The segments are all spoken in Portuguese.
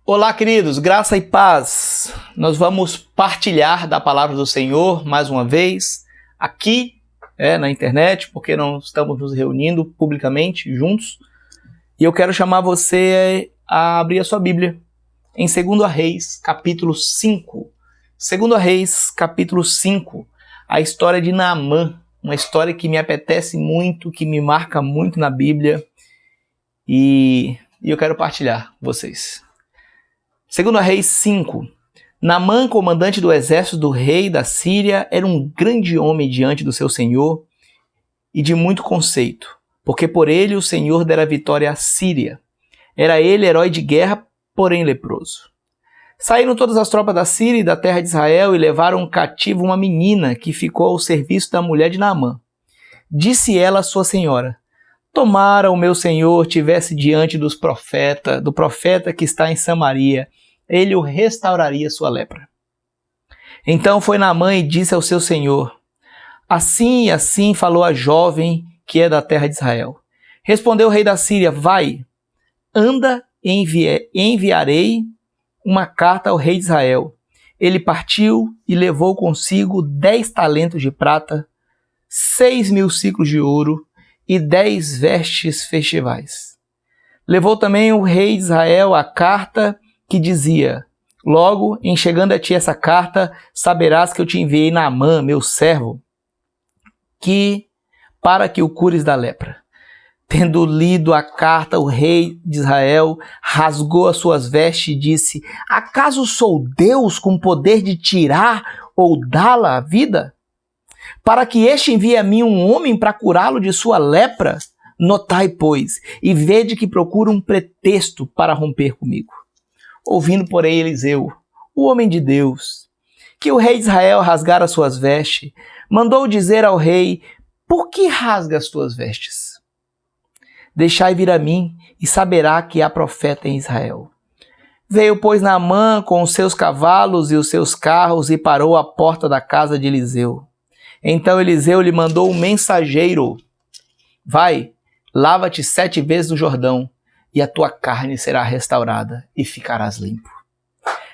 Olá, queridos, graça e paz. Nós vamos partilhar da palavra do Senhor mais uma vez aqui na internet, porque não estamos nos reunindo publicamente juntos. E eu quero chamar você a abrir a sua Bíblia em 2 Reis, capítulo 5. 2 Reis, capítulo 5, a história de Naamã, uma história que me apetece muito, que me marca muito na Bíblia e eu quero partilhar com vocês. 2 Reis 5. Naamã, comandante do exército do rei da Síria, era um grande homem diante do seu senhor e de muito conceito, porque por ele o Senhor dera vitória à Síria. Era ele herói de guerra, porém leproso. Saíram todas as tropas da Síria e da terra de Israel e levaram cativo uma menina que ficou ao serviço da mulher de Naamã. Disse ela à sua senhora: tomara o meu senhor tivesse diante do profeta que está em Samaria, ele o restauraria sua lepra. Então foi Naamã e disse ao seu senhor: assim e assim falou a jovem que é da terra de Israel. Respondeu o rei da Síria: vai, anda, enviarei uma carta ao rei de Israel. Ele partiu e levou consigo 10 talentos de prata, 6.000 siclos de ouro e 10 vestes festivais. Levou também o rei de Israel a carta que dizia: logo, em chegando a ti essa carta, saberás que eu te enviei Naamã, meu servo, para que o cures da lepra. Tendo lido a carta, o rei de Israel rasgou as suas vestes e disse: acaso sou Deus com poder de tirar ou dá-la a vida? Para que este envie a mim um homem para curá-lo de sua lepra? Notai, pois, e vede que procura um pretexto para romper comigo. Ouvindo, porém, Eliseu, o homem de Deus, que o rei de Israel rasgara as suas vestes, mandou dizer ao rei: por que rasga as tuas vestes? Deixai vir a mim, e saberá que há profeta em Israel. Veio, pois, Naamã com os seus cavalos e os seus carros e parou à porta da casa de Eliseu. Então Eliseu lhe mandou um mensageiro: vai, lava-te 7 vezes no Jordão, e a tua carne será restaurada, e ficarás limpo.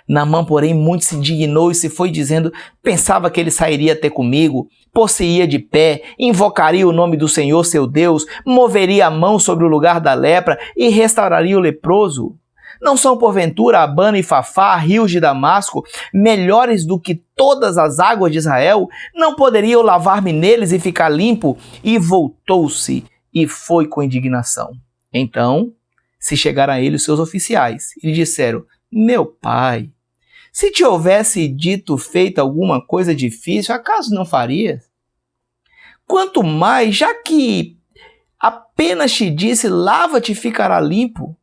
Naamã, porém, muito se indignou e se foi dizendo: pensava que ele sairia ter comigo, possuía de pé, invocaria o nome do Senhor seu Deus, moveria a mão sobre o lugar da lepra e restauraria o leproso. Não são, porventura, Abana e Fafá, rios de Damasco, melhores do que todas as águas de Israel? Não poderia eu lavar-me neles e ficar limpo? E voltou-se e foi com indignação. Então se chegaram a ele os seus oficiais e lhe disseram: meu pai, se te houvesse dito feito alguma coisa difícil, acaso não farias? Quanto mais, já que apenas te disse: lava-te e ficará limpo.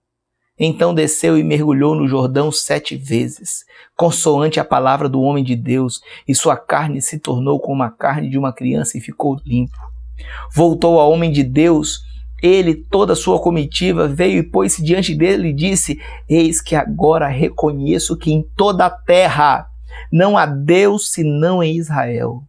Então desceu e mergulhou no Jordão 7 vezes, consoante a palavra do homem de Deus, e sua carne se tornou como a carne de uma criança e ficou limpo. Voltou ao homem de Deus, ele, toda a sua comitiva, veio e pôs-se diante dele e disse: eis que agora reconheço que em toda a terra não há Deus senão em Israel.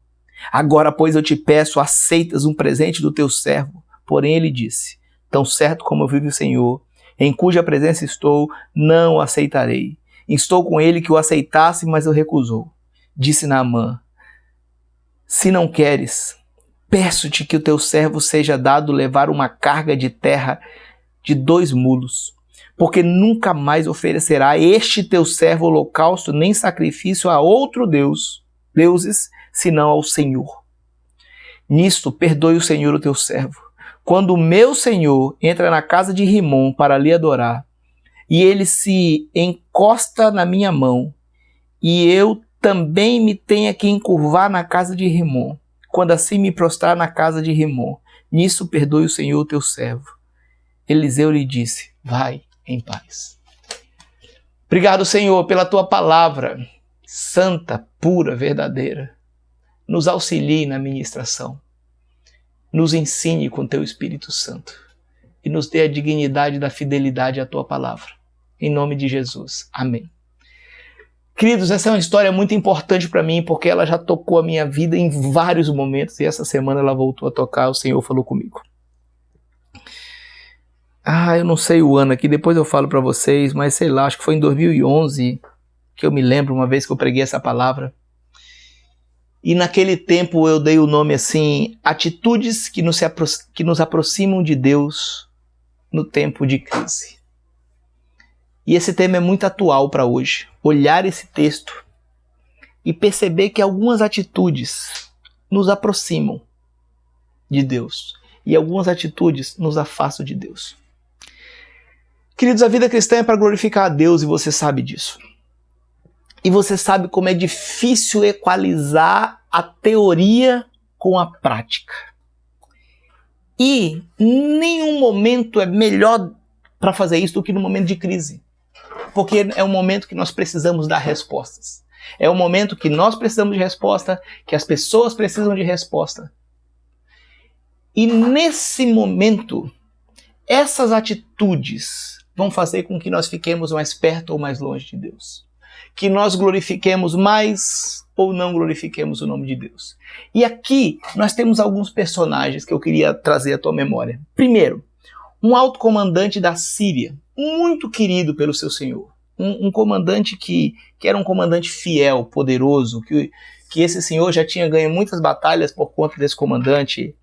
Agora, pois, eu te peço, aceitas um presente do teu servo? Porém ele disse: tão certo como vive o Senhor, em cuja presença estou, não o aceitarei. Instou com ele que o aceitasse, mas o recusou. Disse Naamã: se não queres, peço-te que o teu servo seja dado levar uma carga de terra de 2 mulos, porque nunca mais oferecerá este teu servo holocausto nem sacrifício a outro deuses, senão ao Senhor. Nisto perdoe o Senhor o teu servo. Quando o meu senhor entra na casa de Rimom para lhe adorar, e ele se encosta na minha mão, e eu também me tenha que encurvar na casa de Rimom, quando assim me prostrar na casa de Rimom, nisso perdoe o Senhor teu servo. Eliseu lhe disse: vai em paz. Obrigado, Senhor, pela tua palavra, santa, pura, verdadeira. Nos auxilie na ministração. Nos ensine com teu Espírito Santo e nos dê a dignidade da fidelidade à tua palavra. Em nome de Jesus. Amém. Queridos, essa é uma história muito importante para mim, porque ela já tocou a minha vida em vários momentos e essa semana ela voltou a tocar, o Senhor falou comigo. eu não sei o ano aqui, depois eu falo para vocês, mas sei lá, acho que foi em 2011 que eu me lembro uma vez que eu preguei essa palavra. E naquele tempo eu dei o nome assim, atitudes que nos aproximam de Deus no tempo de crise. E esse tema é muito atual para hoje. Olhar esse texto e perceber que algumas atitudes nos aproximam de Deus e algumas atitudes nos afastam de Deus. Queridos, a vida cristã é para glorificar a Deus e você sabe disso. E você sabe como é difícil equalizar a teoria com a prática. E nenhum momento é melhor para fazer isso do que no momento de crise. Porque é um momento que nós precisamos dar respostas. É um momento que nós precisamos de resposta, que as pessoas precisam de resposta. E nesse momento, essas atitudes vão fazer com que nós fiquemos mais perto ou mais longe de Deus. Que nós glorifiquemos mais ou não glorifiquemos o nome de Deus. E aqui nós temos alguns personagens que eu queria trazer à tua memória. Primeiro, um alto comandante da Síria, muito querido pelo seu senhor. Um comandante que era um comandante fiel, poderoso, que esse senhor já tinha ganho muitas batalhas por conta desse comandante,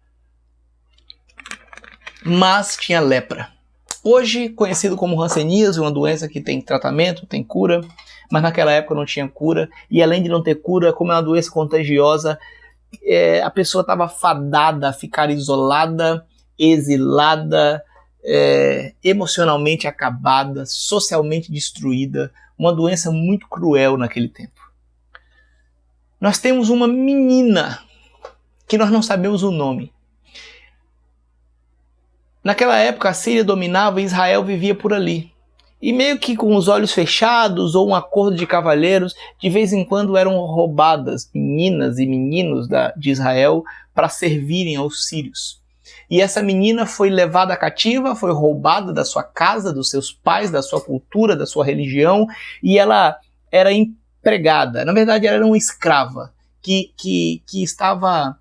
mas tinha lepra. Hoje conhecido como hanseníase, uma doença que tem tratamento, tem cura, mas naquela época não tinha cura, e além de não ter cura, como é uma doença contagiosa, a pessoa estava fadada a ficar isolada, exilada, emocionalmente acabada, socialmente destruída, uma doença muito cruel naquele tempo. Nós temos uma menina que nós não sabemos o nome. Naquela época a Síria dominava e Israel vivia por ali. E meio que com os olhos fechados ou um acordo de cavalheiros, de vez em quando eram roubadas meninas e meninos de Israel para servirem aos sírios. E essa menina foi levada cativa, foi roubada da sua casa, dos seus pais, da sua cultura, da sua religião, e ela era empregada. Na verdade, ela era uma escrava que estava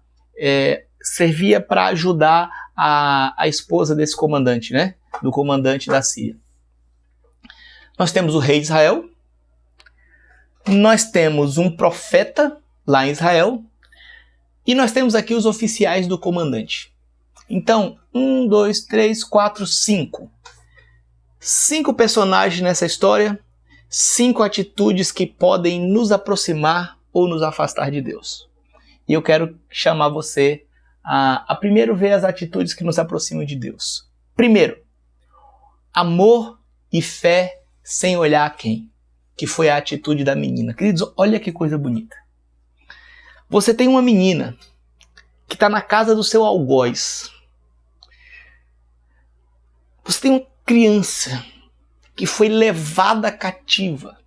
servia para ajudar a esposa desse comandante, né? Do comandante da Síria. Nós temos o rei de Israel, nós temos um profeta lá em Israel, e nós temos aqui os oficiais do comandante. Então, 1, 2, 3, 4, 5. 5 personagens nessa história, 5 atitudes que podem nos aproximar ou nos afastar de Deus. E eu quero chamar você a primeiro ver as atitudes que nos aproximam de Deus. Primeiro, amor e fé sem olhar a quem, que foi a atitude da menina. Queridos, olha que coisa bonita. Você tem uma menina que está na casa do seu algoz. Você tem uma criança que foi levada cativa,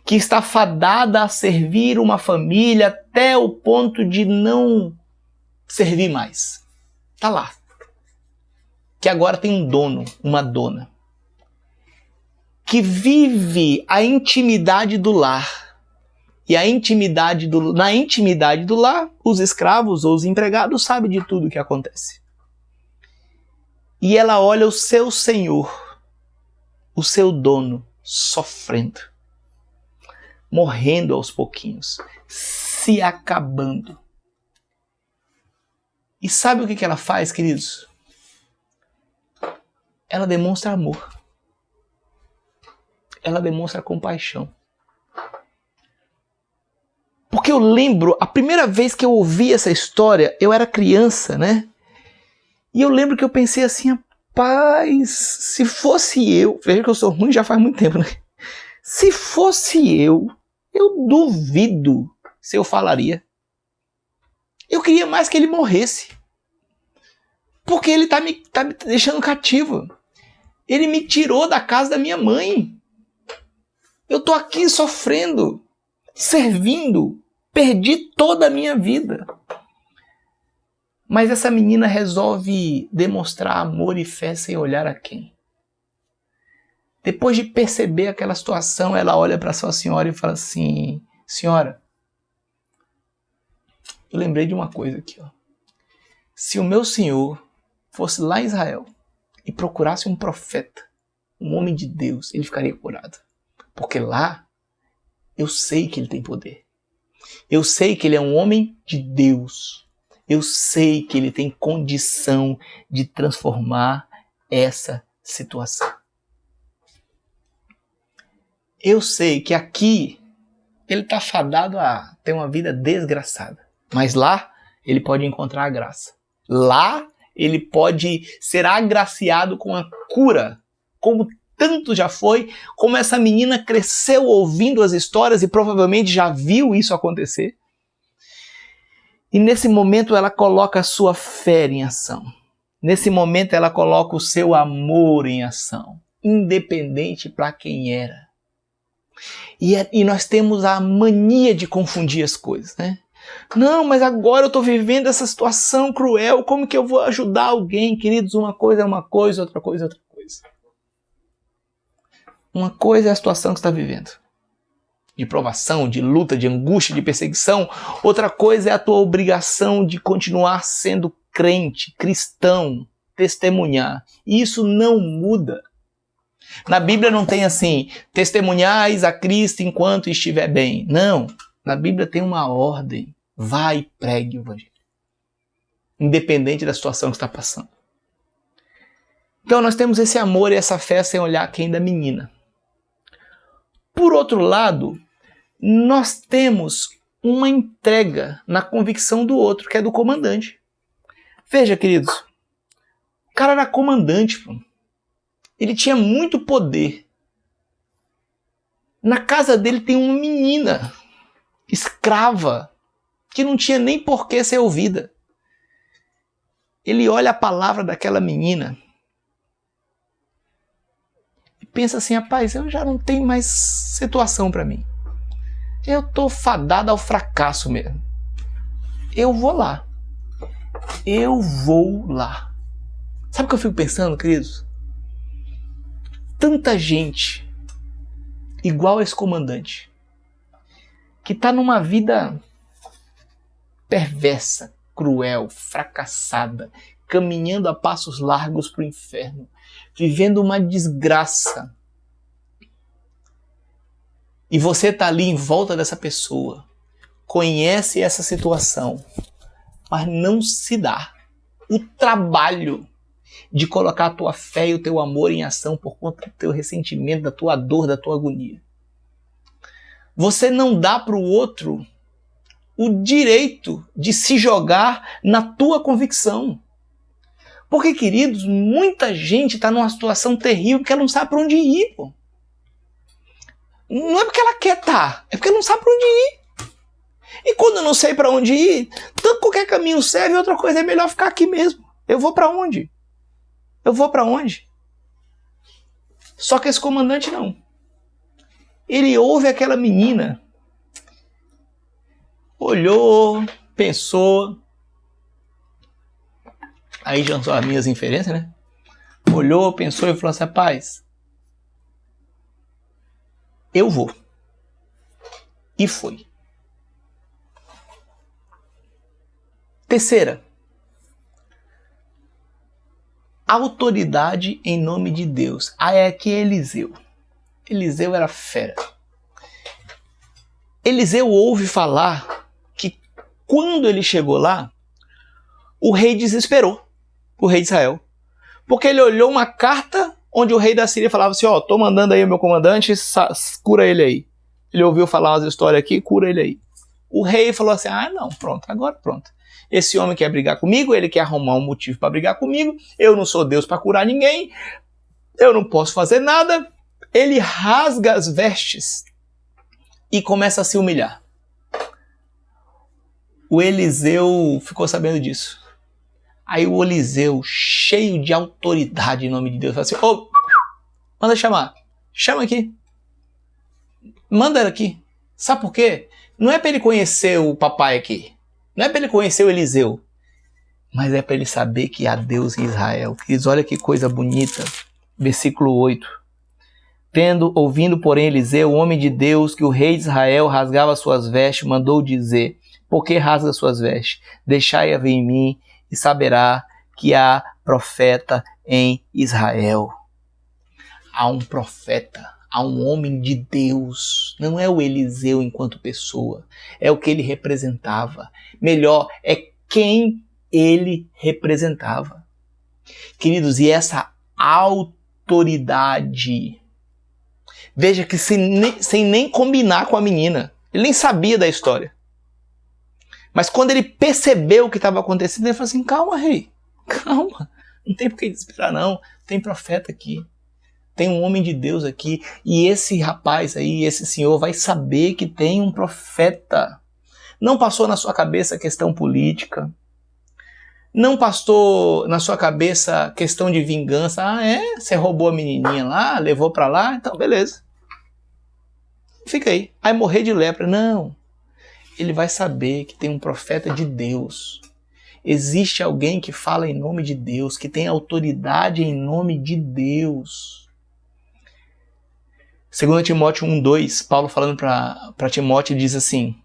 que está fadada a servir uma família até o ponto de não servir mais. Está lá. Que agora tem um dono, uma dona, que vive a intimidade do lar. E na intimidade do lar, os escravos ou os empregados sabem de tudo o que acontece. E ela olha o seu senhor, o seu dono, sofrendo, morrendo aos pouquinhos, se acabando. E sabe o que ela faz, queridos? Ela demonstra amor. Ela demonstra compaixão. Porque eu lembro, a primeira vez que eu ouvi essa história, eu era criança, né? E eu lembro que eu pensei assim, rapaz, se fosse eu... Veja que eu sou ruim já faz muito tempo, né? Se fosse eu duvido se eu falaria. Eu queria mais que ele morresse. Porque ele tá me deixando cativo. Ele me tirou da casa da minha mãe. Eu tô aqui sofrendo, servindo, perdi toda a minha vida. Mas essa menina resolve demonstrar amor e fé sem olhar a quem. Depois de perceber aquela situação, ela olha para sua senhora e fala assim: senhora, eu lembrei de uma coisa aqui, ó. Se o meu senhor fosse lá em Israel e procurasse um profeta, um homem de Deus, ele ficaria curado. Porque lá, eu sei que ele tem poder. Eu sei que ele é um homem de Deus. Eu sei que ele tem condição de transformar essa situação. Eu sei que aqui ele está fadado a ter uma vida desgraçada. Mas lá ele pode encontrar a graça. Lá ele pode ser agraciado com a cura, como tanto já foi, como essa menina cresceu ouvindo as histórias e provavelmente já viu isso acontecer. E nesse momento ela coloca a sua fé em ação. Nesse momento ela coloca o seu amor em ação, independente para quem era. E nós temos a mania de confundir as coisas, né? Não, mas agora eu estou vivendo essa situação cruel, como que eu vou ajudar alguém? Queridos, uma coisa é uma coisa, outra coisa é outra coisa. Uma coisa é a situação que você está vivendo, de provação, de luta, de angústia, de perseguição. Outra coisa é a tua obrigação de continuar sendo crente, cristão, testemunhar. E isso não muda. Na Bíblia não tem assim, testemunhais a Cristo enquanto estiver bem. Não, na Bíblia tem uma ordem. Vai e pregue o evangelho. Independente da situação que está passando. Então nós temos esse amor e essa fé sem olhar quem da menina. Por outro lado, nós temos uma entrega na convicção do outro, que é do comandante. Veja, queridos, o cara era comandante, pô. Ele tinha muito poder. Na casa dele tem uma menina escrava que não tinha nem por que ser ouvida. Ele olha a palavra daquela menina e pensa assim, rapaz, eu já não tenho mais situação para mim. Eu tô fadado ao fracasso mesmo. Eu vou lá. Eu vou lá. Sabe o que eu fico pensando, queridos? Tanta gente igual a esse comandante que está numa vida perversa, cruel, fracassada, caminhando a passos largos para o inferno, vivendo uma desgraça. E você está ali em volta dessa pessoa, conhece essa situação, mas não se dá o trabalho de colocar a tua fé e o teu amor em ação por conta do teu ressentimento, da tua dor, da tua agonia. Você não dá para o outro o direito de se jogar na tua convicção. Porque, queridos, muita gente está numa situação terrível porque ela não sabe para onde ir. Pô. Não é porque ela quer estar, é porque ela não sabe para onde ir. E quando eu não sei para onde ir, tanto qualquer caminho serve, outra coisa é melhor ficar aqui mesmo. Eu vou para onde? Eu vou para onde? Só que esse comandante não. Ele ouve aquela menina, olhou, pensou, aí já são as minhas inferências, né? Olhou, pensou e falou assim, rapaz, eu vou. E foi. Terceira, autoridade em nome de Deus. Aí é que Eliseu. Eliseu era fera. Eliseu ouve falar que quando ele chegou lá, o rei desesperou, o rei de Israel. Porque ele olhou uma carta onde o rei da Síria falava assim, ó, tô mandando aí o meu comandante, cura ele aí. Ele ouviu falar umas histórias aqui, cura ele aí. O rei falou assim, ah não, pronto, agora pronto. Esse homem quer brigar comigo, ele quer arrumar um motivo para brigar comigo, eu não sou Deus para curar ninguém, eu não posso fazer nada. Ele rasga as vestes e começa a se humilhar. O Eliseu ficou sabendo disso. Aí o Eliseu, cheio de autoridade em nome de Deus, falou assim, ô, manda chamar, chama aqui. Manda ela aqui. Sabe por quê? Não é para ele conhecer o papai aqui. Não é para ele conhecer o Eliseu. Mas é para ele saber que há Deus em Israel. Queridos, olha que coisa bonita. Versículo 8. Ouvindo, porém, Eliseu, o homem de Deus, que o rei de Israel rasgava suas vestes, mandou dizer, por que rasga suas vestes? Deixai-a ver em mim, e saberá que há profeta em Israel. Há um profeta, há um homem de Deus. Não é o Eliseu enquanto pessoa, é o que ele representava. Melhor, é quem ele representava. Queridos, e essa autoridade, veja que sem nem combinar com a menina, ele nem sabia da história. Mas quando ele percebeu o que estava acontecendo, ele falou assim: calma, rei, calma, não tem por que desesperar não, tem profeta aqui, tem um homem de Deus aqui, e esse rapaz aí, esse senhor vai saber que tem um profeta. Não passou na sua cabeça a questão política, não passou na sua cabeça questão de vingança. Ah, é? Você roubou a menininha lá, levou para lá? Então, beleza. Fica aí. Aí morrer de lepra. Não. Ele vai saber que tem um profeta de Deus. Existe alguém que fala em nome de Deus, que tem autoridade em nome de Deus. 2 Timóteo 1:2, Paulo falando para Timóteo, diz assim: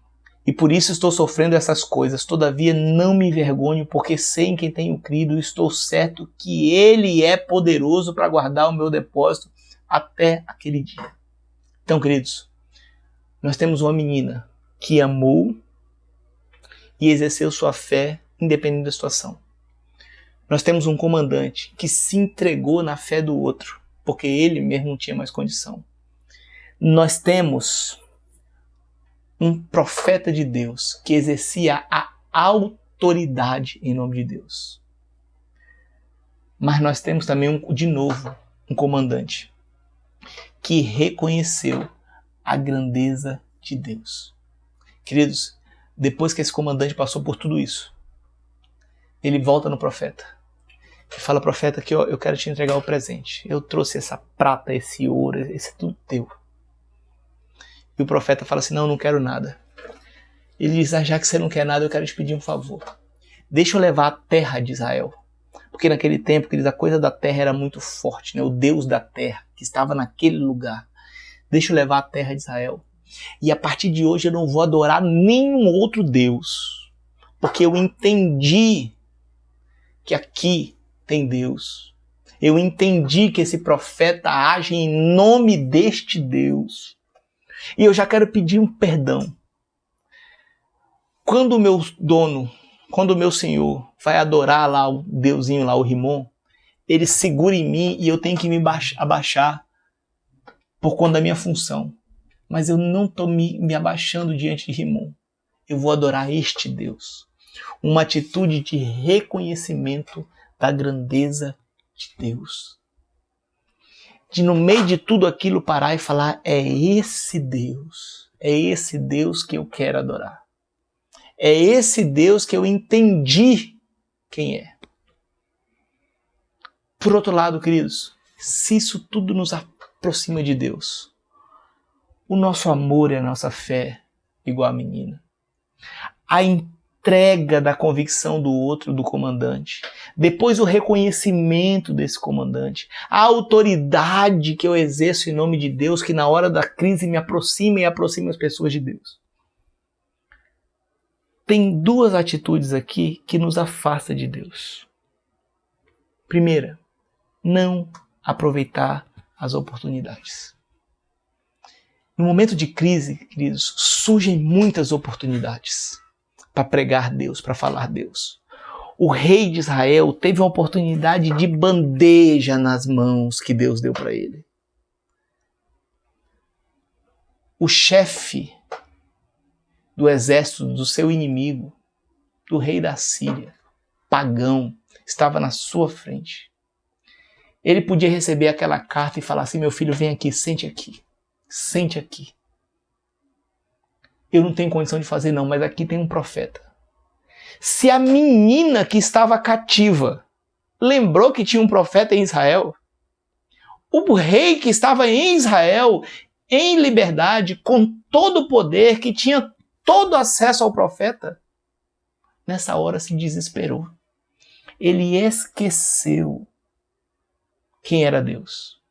e por isso estou sofrendo essas coisas, todavia não me envergonho, porque sei em quem tenho crido e estou certo que Ele é poderoso para guardar o meu depósito até aquele dia. Então, queridos, nós temos uma menina que amou e exerceu sua fé independente da situação. Nós temos um comandante que se entregou na fé do outro, porque ele mesmo não tinha mais condição. Nós temos um profeta de Deus que exercia a autoridade em nome de Deus. Mas nós temos também, de novo, um comandante que reconheceu a grandeza de Deus. Queridos, depois que esse comandante passou por tudo isso, ele volta no profeta e fala: profeta, que eu quero te entregar o presente. Eu trouxe essa prata, esse ouro, esse é tudo teu. E o profeta fala assim: não quero nada. Ele diz: já que você não quer nada, eu quero te pedir um favor. Deixa eu levar a terra de Israel. Porque naquele tempo, queridos, a coisa da terra era muito forte, né? O Deus da terra, que estava naquele lugar. Deixa eu levar a terra de Israel. E a partir de hoje eu não vou adorar nenhum outro Deus. Porque eu entendi que aqui tem Deus. Eu entendi que esse profeta age em nome deste Deus. E eu já quero pedir um perdão. Quando o meu dono, quando o meu senhor vai adorar lá o deusinho lá, o Rimon, ele segura em mim e eu tenho que me abaixar por conta da minha função. Mas eu não estou me abaixando diante de Rimon. Eu vou adorar este Deus. Uma atitude de reconhecimento da grandeza de Deus. De no meio de tudo aquilo parar e falar: é esse Deus que eu quero adorar. É esse Deus que eu entendi quem é. Por outro lado, queridos, se isso tudo nos aproxima de Deus, o nosso amor e a nossa fé, igual a menina, a entrega da convicção do outro, do comandante, depois o reconhecimento desse comandante, a autoridade que eu exerço em nome de Deus, que na hora da crise me aproxima e aproxima as pessoas de Deus. Tem duas atitudes aqui que nos afastam de Deus. Primeira, não aproveitar as oportunidades. No momento de crise, queridos, surgem muitas oportunidades para pregar Deus, para falar Deus. O rei de Israel teve uma oportunidade de bandeja nas mãos que Deus deu para ele. O chefe do exército do seu inimigo, do rei da Síria, pagão, estava na sua frente. Ele podia receber aquela carta e falar assim: meu filho, vem aqui, sente aqui. Sente aqui. Eu não tenho condição de fazer não, mas aqui tem um profeta. Se a menina que estava cativa lembrou que tinha um profeta em Israel, o rei que estava em Israel, em liberdade, com todo o poder, que tinha todo acesso ao profeta, nessa hora se desesperou. Ele esqueceu quem era Deus.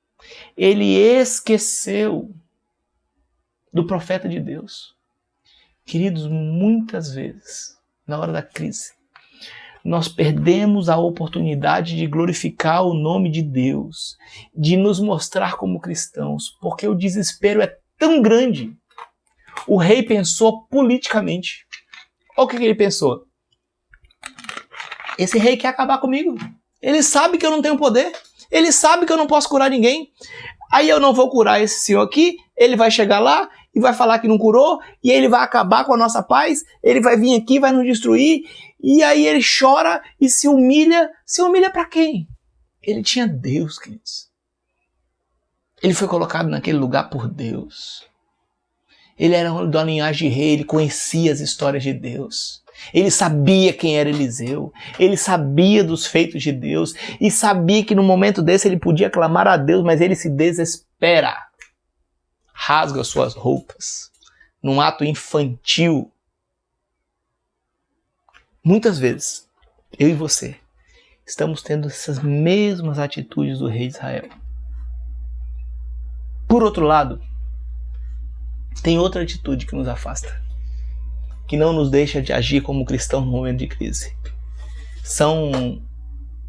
Ele esqueceu do profeta de Deus. Queridos, muitas vezes, na hora da crise, nós perdemos a oportunidade de glorificar o nome de Deus, de nos mostrar como cristãos, porque o desespero é tão grande. O rei pensou politicamente. Olha o que ele pensou. Esse rei quer acabar comigo. Ele sabe que eu não tenho poder. Ele sabe que eu não posso curar ninguém. Aí eu não vou curar esse senhor aqui. Ele vai chegar lá e vai falar que não curou. E ele vai acabar com a nossa paz. Ele vai vir aqui, vai nos destruir. E aí ele chora e se humilha. Se humilha para quem? Ele tinha Deus, queridos. Ele foi colocado naquele lugar por Deus. Ele era da linhagem de rei. Ele conhecia as histórias de Deus. Ele sabia quem era Eliseu, ele sabia dos feitos de Deus e sabia que no momento desse ele podia clamar a Deus, mas ele se desespera, rasga suas roupas, num ato infantil. Muitas vezes, eu e você, estamos tendo essas mesmas atitudes do rei de Israel. Por outro lado, tem outra atitude que nos afasta, que não nos deixa de agir como cristãos no momento de crise. São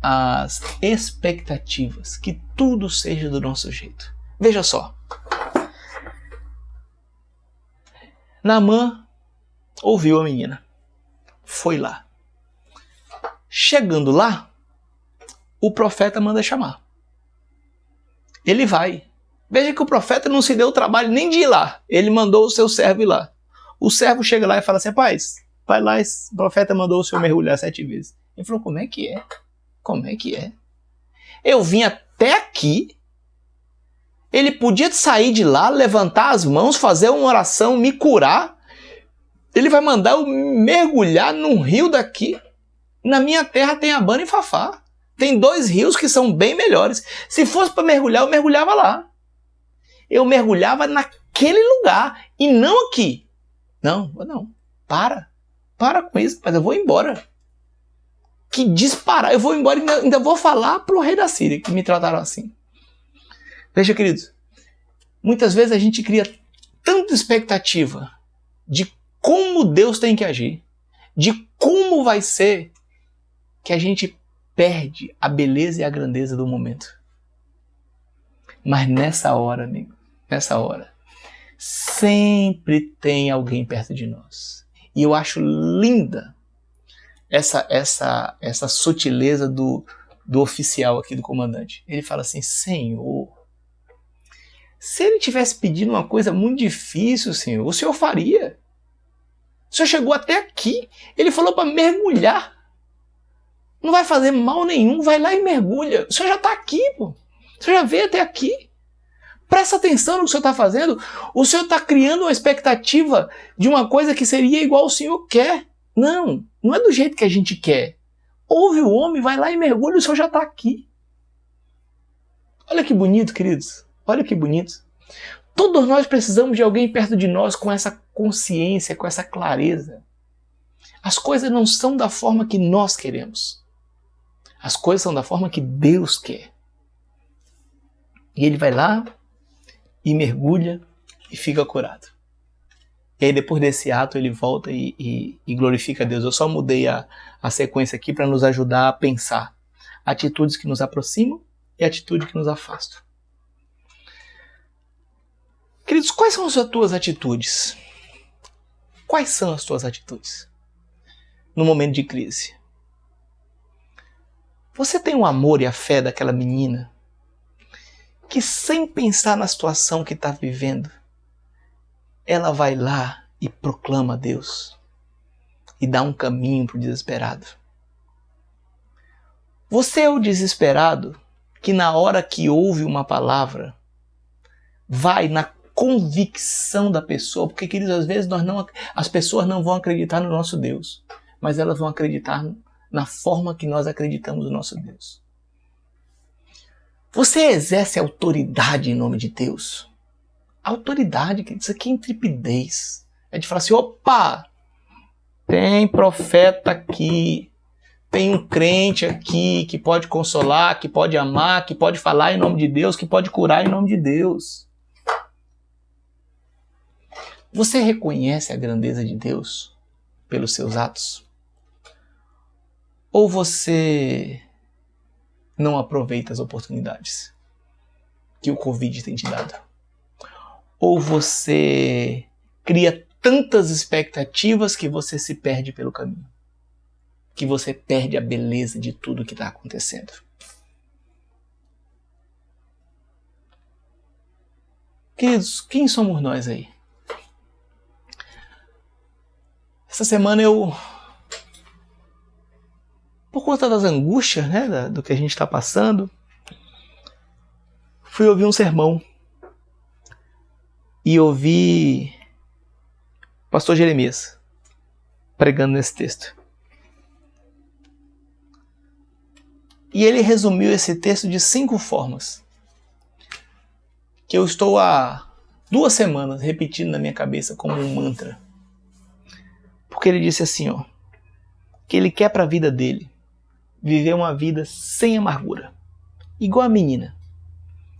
as expectativas, que tudo seja do nosso jeito. Veja só. Naamã ouviu a menina. Foi lá. Chegando lá, o profeta manda chamar. Ele vai. Veja que o profeta não se deu o trabalho nem de ir lá. Ele mandou o seu servo ir lá. O servo chega lá e fala assim, rapaz, vai lá, esse profeta mandou o senhor mergulhar 7 vezes. Ele falou, como é que é? Como é que é? Eu vim até aqui, ele podia sair de lá, levantar as mãos, fazer uma oração, me curar. Ele vai mandar eu mergulhar num rio daqui. Na minha terra tem Abana e Fafá. Tem 2 rios que são bem melhores. Se fosse para mergulhar, eu mergulhava lá. Eu mergulhava naquele lugar e não aqui. Não. Para com isso, mas eu vou embora. Que disparar, eu vou embora e ainda vou falar pro rei da Síria que me trataram assim. Veja, queridos, muitas vezes a gente cria tanta expectativa de como Deus tem que agir, de como vai ser, que a gente perde a beleza e a grandeza do momento. Mas nessa hora, amigo, nessa hora, sempre tem alguém perto de nós. E eu acho linda essa sutileza do oficial aqui, do comandante. Ele fala assim, Senhor, se ele tivesse pedido uma coisa muito difícil, Senhor, o Senhor faria. O Senhor chegou até aqui, ele falou para mergulhar. Não vai fazer mal nenhum, vai lá e mergulha. O Senhor já está aqui, pô. O Senhor já veio até aqui. Presta atenção no que o Senhor está fazendo. O Senhor está criando uma expectativa de uma coisa que seria igual o Senhor quer. Não é do jeito que a gente quer. Ouve o homem, vai lá e mergulha, o Senhor já está aqui. Olha que bonito, queridos. Olha que bonito. Todos nós precisamos de alguém perto de nós com essa consciência, com essa clareza. As coisas não são da forma que nós queremos. As coisas são da forma que Deus quer. E ele vai lá e mergulha e fica curado. E aí depois desse ato ele volta e glorifica a Deus. Eu só mudei a sequência aqui para nos ajudar a pensar. Atitudes que nos aproximam e atitudes que nos afastam. Queridos, quais são as tuas atitudes? Quais são as tuas atitudes no momento de crise? Você tem o amor e a fé daquela menina que, sem pensar na situação que está vivendo, ela vai lá e proclama a Deus e dá um caminho para o desesperado? Você é o desesperado que, na hora que ouve uma palavra, vai na convicção da pessoa, porque, queridos, às vezes as pessoas não vão acreditar no nosso Deus, mas elas vão acreditar na forma que nós acreditamos no nosso Deus. Você exerce autoridade em nome de Deus? Autoridade, isso aqui é intrepidez. É de falar assim, opa, tem profeta aqui, tem um crente aqui que pode consolar, que pode amar, que pode falar em nome de Deus, que pode curar em nome de Deus. Você reconhece a grandeza de Deus pelos seus atos? Ou você não aproveita as oportunidades que o Covid tem te dado? Ou você cria tantas expectativas que você se perde pelo caminho? Que você perde a beleza de tudo que está acontecendo? Queridos, quem somos nós aí? Essa semana por conta das angústias, né, do que a gente está passando, fui ouvir um sermão. E ouvi o pastor Jeremias pregando nesse texto. E ele resumiu esse texto de 5 formas, que eu estou há 2 semanas repetindo na minha cabeça como um mantra. Porque ele disse assim, ó, que ele quer para a vida dele viver uma vida sem amargura. Igual a menina,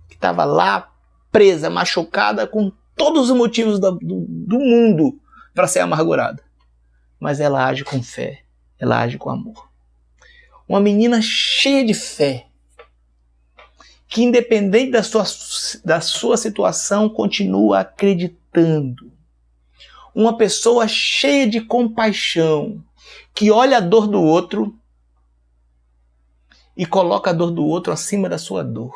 que estava lá presa, machucada, com todos os motivos do mundo para ser amargurada. Mas ela age com fé, ela age com amor. Uma menina cheia de fé, que independente da sua situação, continua acreditando. Uma pessoa cheia de compaixão, que olha a dor do outro e coloca a dor do outro acima da sua dor.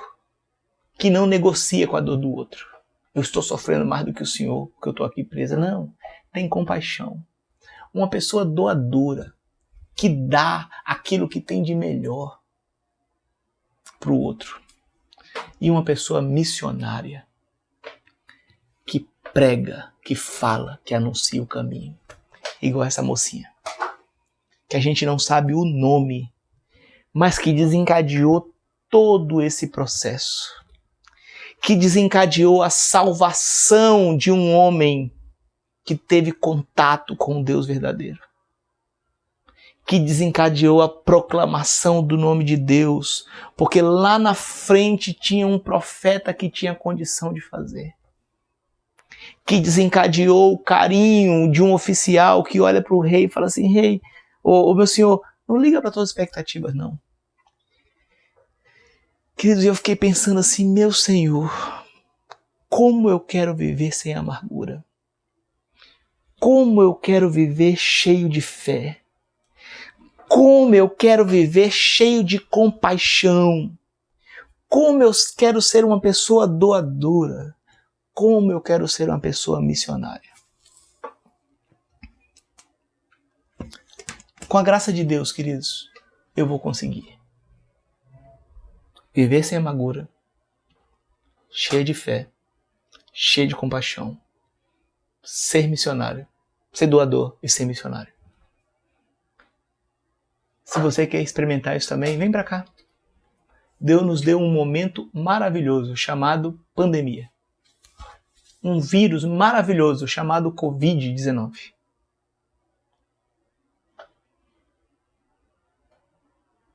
Que não negocia com a dor do outro. Eu estou sofrendo mais do que o senhor, porque eu estou aqui presa. Não, tem compaixão. Uma pessoa doadora, que dá aquilo que tem de melhor para o outro. E uma pessoa missionária, que prega, que fala, que anuncia o caminho. Igual essa mocinha, que a gente não sabe o nome, mas que desencadeou todo esse processo. Que desencadeou a salvação de um homem que teve contato com o Deus verdadeiro. Que desencadeou a proclamação do nome de Deus, porque lá na frente tinha um profeta que tinha condição de fazer. Que desencadeou o carinho de um oficial que olha para o rei e fala assim, rei, ô meu senhor, não liga para todas as expectativas não. Queridos, eu fiquei pensando assim, meu Senhor, como eu quero viver sem amargura. Como eu quero viver cheio de fé. Como eu quero viver cheio de compaixão. Como eu quero ser uma pessoa doadora. Como eu quero ser uma pessoa missionária. Com a graça de Deus, queridos, eu vou conseguir. Viver sem amargura, cheio de fé, cheio de compaixão, ser missionário, ser doador e ser missionário. Se você quer experimentar isso também, vem pra cá. Deus nos deu um momento maravilhoso chamado pandemia. Um vírus maravilhoso chamado Covid-19.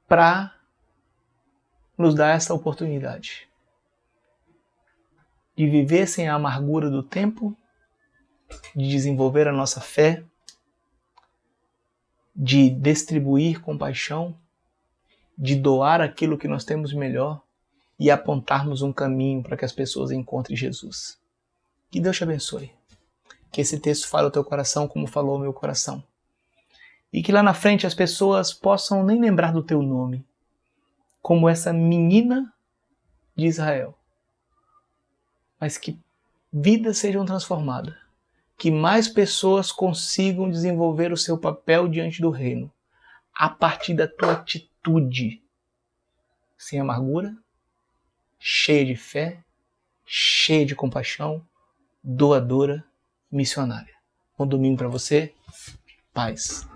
Para nos dar essa oportunidade de viver sem a amargura do tempo, de desenvolver a nossa fé, de distribuir compaixão, de doar aquilo que nós temos melhor e apontarmos um caminho para que as pessoas encontrem Jesus. Que Deus te abençoe. Que esse texto fale ao teu coração como falou ao meu coração. E que lá na frente as pessoas possam nem lembrar do teu nome, como essa menina de Israel. Mas que vidas sejam transformadas. Que mais pessoas consigam desenvolver o seu papel diante do reino. A partir da tua atitude. Sem amargura, cheia de fé, cheia de compaixão, doadora, missionária. Bom domingo para você. Paz.